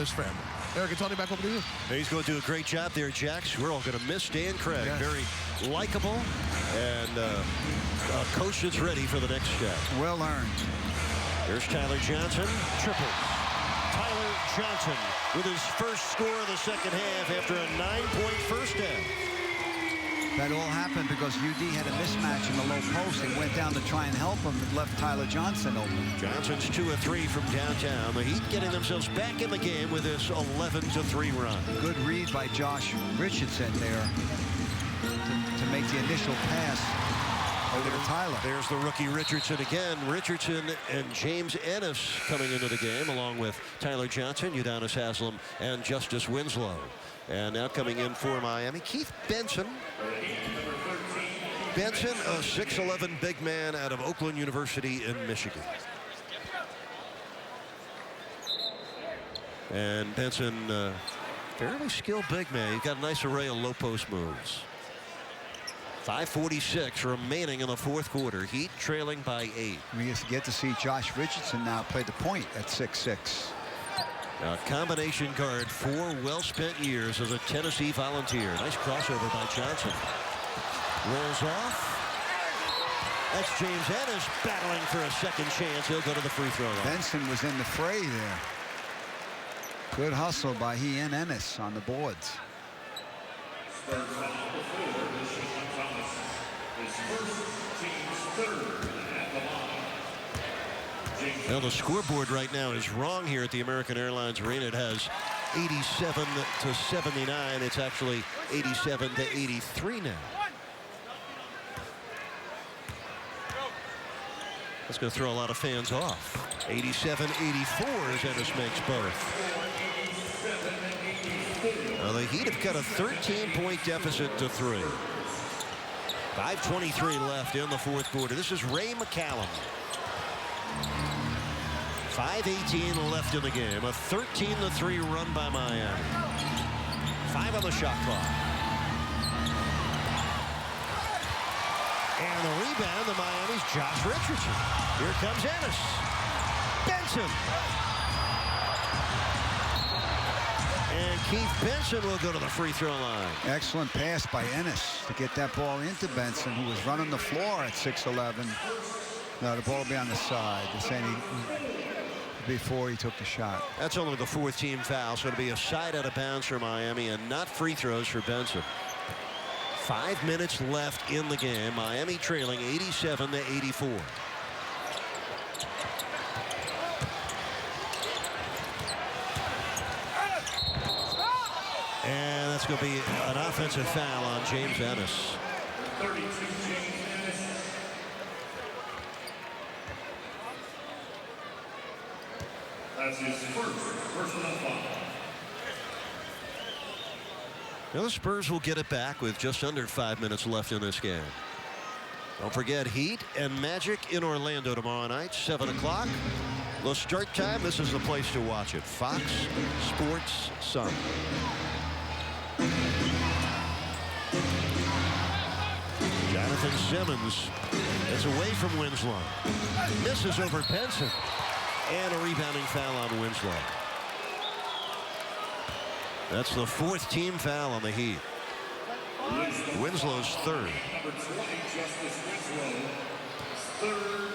His family. Eric and Tony, back over to you. He's going to do a great job there, Jax. We're all going to miss Dan Craig. Yes. Very likable and a coach that's ready for the next step. Well earned. Here's Tyler Johnson, triples. Tyler Johnson with his first score of the second half after a 9-point first half. That all happened because UD had a mismatch in the low post. They went down to try and help him and left Tyler Johnson open. Johnson's 2 of 3 from downtown. The Heat getting themselves back in the game with this 11-3 run. Good read by Josh Richardson there to make the initial pass over to Tyler. There's the rookie Richardson again. Richardson and James Ennis coming into the game along with Tyler Johnson, Udonis Haslem, and Justice Winslow. And now coming in for Miami, Keith Benson. Benson, a 6'11" big man out of Oakland University in Michigan. And Benson, fairly skilled big man. He's got a nice array of low post moves. 5:46 remaining in the fourth quarter. Heat trailing by 8. We get to see Josh Richardson now play the point at 6'6". A combination guard, 4 well-spent years as a Tennessee Volunteer. Nice crossover by Johnson. Rolls off. That's James Ennis battling for a second chance. He'll go to the free throw line. Benson was in the fray there. Good hustle by he and Ennis on the boards. Well, the scoreboard right now is wrong here at the American Airlines Arena. It has 87-79. It's actually 87-83 now. That's going to throw a lot of fans off. 87-84 as Ennis makes both. Well, the Heat have got a 13-point deficit to 3. 5:23 left in the fourth quarter. This is Ray McCallum. 5:18 left in the game. A 13-3 run by Miami. 5 on the shot clock. And the rebound to Miami's Josh Richardson. Here comes Ennis. Benson. And Keith Benson will go to the free throw line. Excellent pass by Ennis to get that ball into Benson, who was running the floor at 6'11". No, the ball will be on the side. The same before he took the shot. That's only the 4th team foul, so it'll be a side out of bounds for Miami and not free throws for Benson. 5 minutes left in the game. Miami trailing 87-84. And that's going to be an offensive foul on James Ennis. 32, James Ennis. That's his first personal foul. Now the Spurs will get it back with just under 5 minutes left in this game. Don't forget Heat and Magic in Orlando tomorrow night, 7 o'clock. The start time, this is the place to watch it. Fox Sports Sun. Jonathan Simmons is away from Winslow. Misses over Benson. And a rebounding foul on Winslow. That's the 4th team foul on the Heat. Winslow's 3rd. Number 20, Justice Winslow. 3rd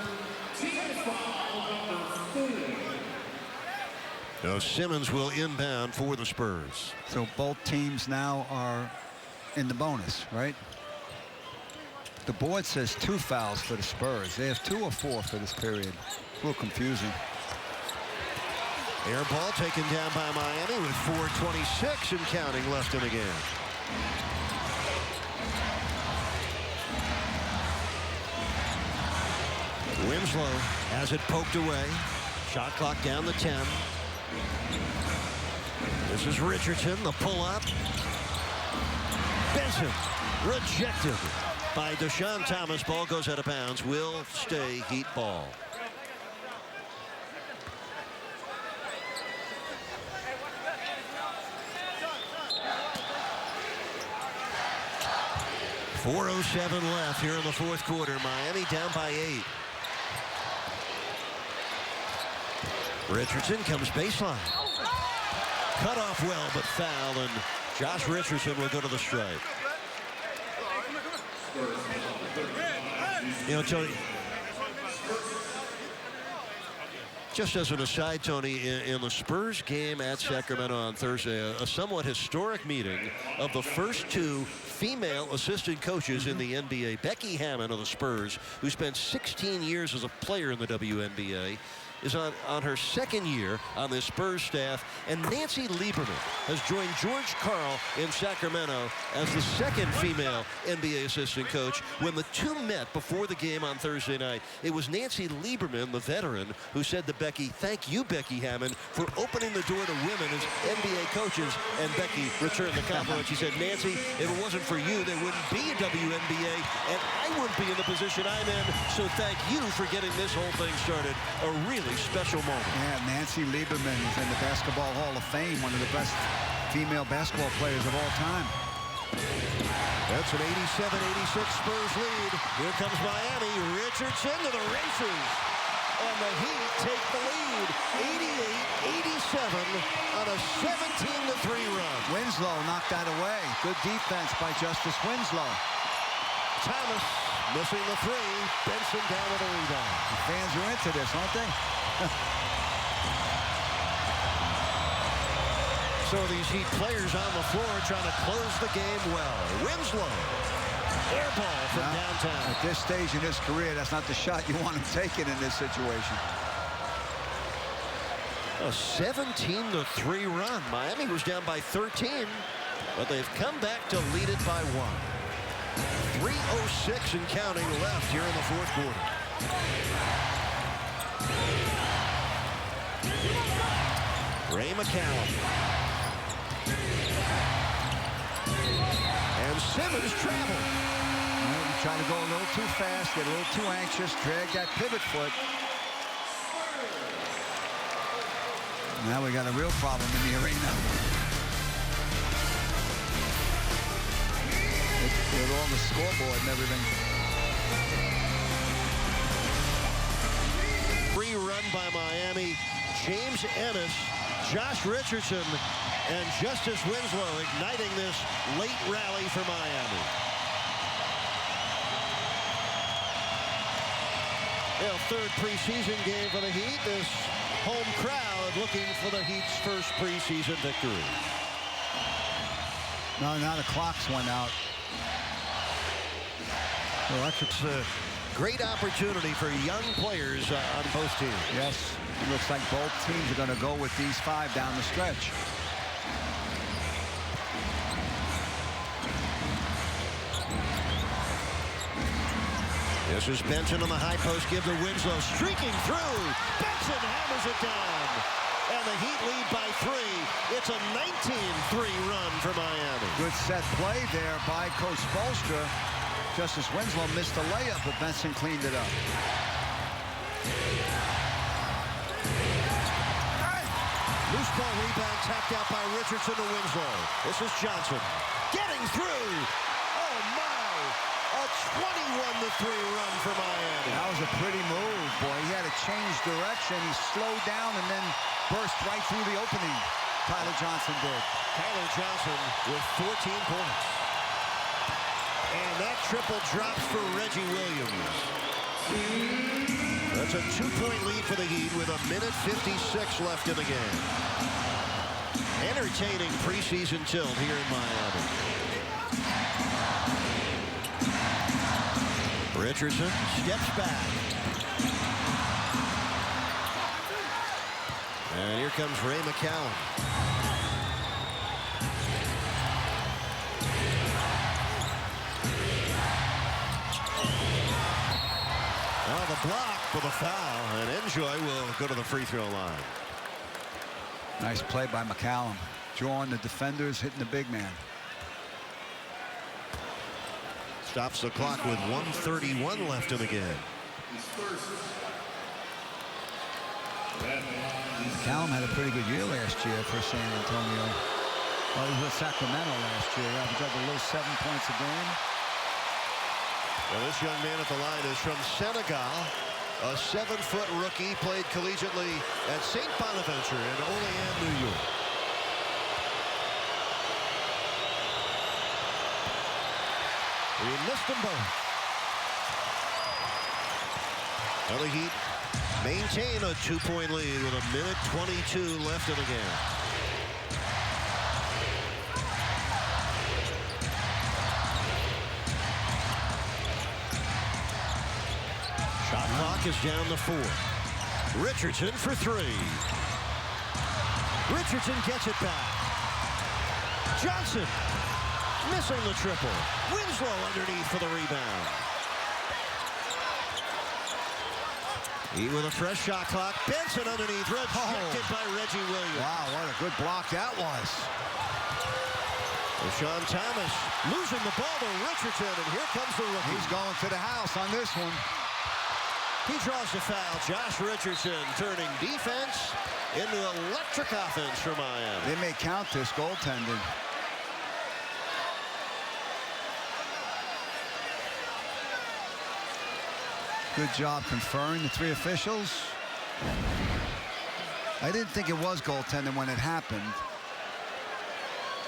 team foul, number 4. Now Simmons will inbound for the Spurs. So both teams now are in the bonus, right? The board says 2 fouls for the Spurs. They have 2 or 4 for this period. A little confusing. Air ball taken down by Miami with 4:26 and counting left in the game. Winslow has it poked away. Shot clock down to 10. This is Richardson, the pull-up. Benson rejected by Deshaun Thomas. Ball goes out of bounds. Will stay Heat ball. .407 left here in the fourth quarter. Miami down by 8. Richardson comes baseline. cut off well, but foul, and Josh Richardson will go to the stripe. You know, Tony, just as an aside, Tony, in the Spurs game at Sacramento on Thursday, a somewhat historic meeting of the first two female assistant coaches in the NBA. Becky Hammon of the Spurs, who spent 16 years as a player in the WNBA, is on her second year on the Spurs staff, and Nancy Lieberman has joined George Karl in Sacramento as the second female NBA assistant coach. When the two met before the game on Thursday night, it was Nancy Lieberman, the veteran, who said to Becky, "Thank you, Becky Hammon, for opening the door to women as NBA coaches." And Becky returned the compliment. She said, "Nancy, if it wasn't for you, there wouldn't be a WNBA, and I wouldn't be in the position I'm in, so thank you for getting this whole thing started." A really special moment. Yeah, Nancy Lieberman is in the Basketball Hall of Fame, one of the best female basketball players of all time. That's an 87-86 Spurs lead. Here comes Miami. Richardson to the races. And the Heat take the lead. 88-87 on a 17-3 run. Winslow knocked that away. Good defense by Justice Winslow. Thomas missing the three. Benson down with a rebound. The fans are into this, aren't they? So these Heat players on the floor trying to close the game well. Winslow, air ball from downtown. At this stage in his career, that's not the shot you want him taking in this situation. A 17-3 run. Miami was down by 13, but they've come back to lead it by 1. 3:06 and counting left here in the fourth quarter. Ray McCallum. And Simmons traveled. Well, trying to go a little too fast, get a little too anxious, drag that pivot foot. Now we got a real problem in the arena. With all the scoreboard and everything. Free run by Miami. James Ennis, Josh Richardson, and Justice Winslow igniting this late rally for Miami. Well, third preseason game for the Heat. This home crowd looking for the Heat's first preseason victory. No, now the clocks went out. Well, that's a great opportunity for young players on both teams. Yes, it looks like both teams are going to go with these 5 down the stretch. This is Benson on the high post, give to Winslow, streaking through. Benson hammers it down. And the Heat lead by 3. It's a 19-3 run for Miami. Good set play there by Coach Spoelstra. Justice Winslow missed the layup, but Benson cleaned it up. Loose ball rebound tapped out by Richardson to Winslow. This is Johnson getting through. Oh my! A 21-3 run for Miami. That was a pretty move, boy. He had to change direction. He slowed down and then burst right through the opening. Tyler Johnson did. Tyler Johnson with 14 points. And that triple drops for Reggie Williams. That's a 2-point lead for the Heat with 1:56 left in the game. Entertaining preseason tilt here in Miami. Richardson steps back. And here comes Ray McCallum. Well, the block for the foul, and Enjoy will go to the free throw line. Nice play by McCallum. Drawing the defenders, hitting the big man. Stops the clock with 1:31 left in the game. McCallum had a pretty good year last year for San Antonio. Well, he was with Sacramento last year. Averaged up a little 7 points a game. Well, this young man at the line is from Senegal. A 7-foot rookie, played collegiately at St. Bonaventure in Olean, New York. He missed them both. Now the Heat maintain a 2-point lead with 1:22 left in the game. Shot clock is down to 4. Richardson for 3. Richardson gets it back. Johnson missing the triple. Winslow underneath for the rebound. He with a fresh shot clock. Benson underneath. Rejected by Reggie Williams. Wow, what a good block that was. Sean Thomas losing the ball to Richardson, and here comes the rookie. He's going to the house on this one. He draws the foul. Josh Richardson turning defense into electric offense for Miami. They may count this goaltending. Good job conferring the 3 officials. I didn't think it was goaltending when it happened.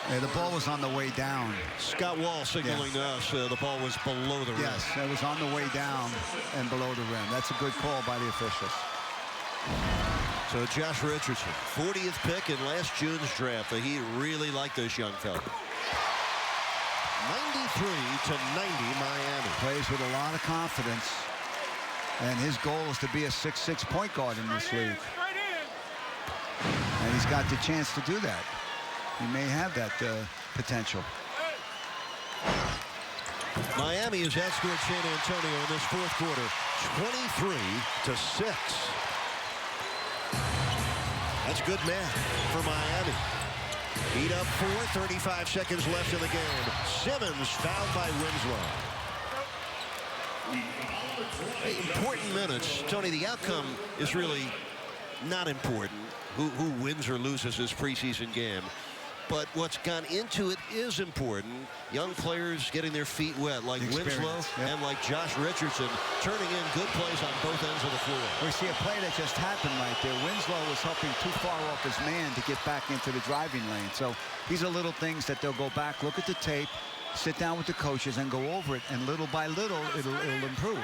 Yeah, the ball was on the way down. Scott Wall signaling to us the ball was below the rim. Yes, it was on the way down and below the rim. That's a good call by the officials. So Josh Richardson, 40th pick in last June's draft. The Heat really like this young fella. 93-90 Miami. Plays with a lot of confidence. And his goal is to be a 6'6" point guard in this league. And he's got the chance to do that. He may have that potential. Miami has outscored San Antonio in this fourth quarter 23-6. That's good math for Miami. Heat up 4, 35 seconds left in the game. Simmons fouled by Winslow. Important minutes. Tony, the outcome is really not important. Who wins or loses this preseason game. But what's gone into it is important. Young players getting their feet wet, like Winslow and like Josh Richardson, turning in good plays on both ends of the floor. We see a play that just happened right there. Winslow was helping too far off his man to get back into the driving lane. So these are little things that they'll go back, look at the tape, sit down with the coaches, and go over it. And little by little, it'll improve.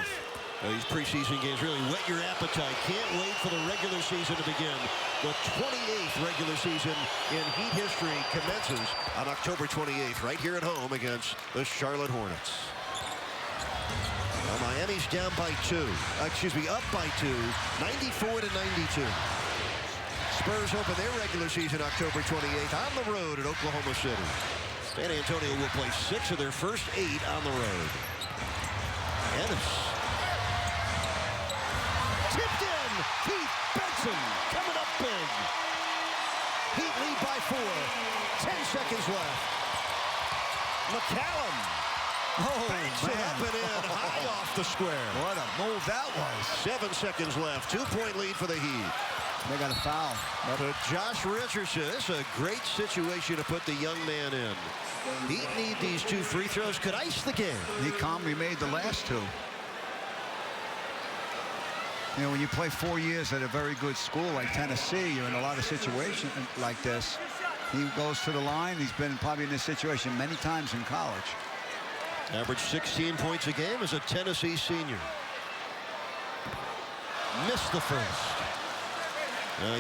These preseason games really whet your appetite. Can't wait for the regular season to begin. The 28th regular season in Heat history commences on October 28th, right here at home against the Charlotte Hornets. Well, Miami's down by 2. Up by 2, 94-92. Spurs open their regular season October 28th on the road at Oklahoma City. San Antonio will play 6 of their first 8 on the road. Ennis. Tipped in. Keith Benson coming up big. Heat lead by 4. 10 seconds left. McCallum. Banks it up and in. High off the square. What a move that was. 7 seconds left. 2-point lead for the Heat. They got a foul. But Josh Richardson, this is a great situation to put the young man in. Heat need these 2 free throws. Could ice the game. He calmly made the last 2. You know, when you play 4 years at a very good school like Tennessee, you're in a lot of situations like this. He goes to the line. He's been probably in this situation many times in college. Average 16 points a game as a Tennessee senior. Missed the first.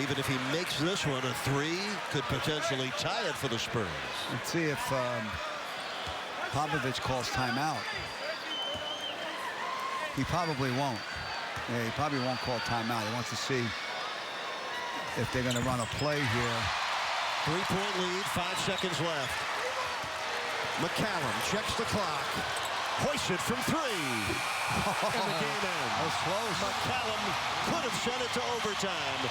Even if he makes this one a 3, could potentially tie it for the Spurs. Let's see if Popovich calls timeout. He probably won't. Yeah, he probably won't call timeout. He wants to see if they're going to run a play here. 3-point lead, 5 seconds left. McCallum checks the clock. Hoisted from 3. And the game ends. That was close. McCallum could have sent it to overtime.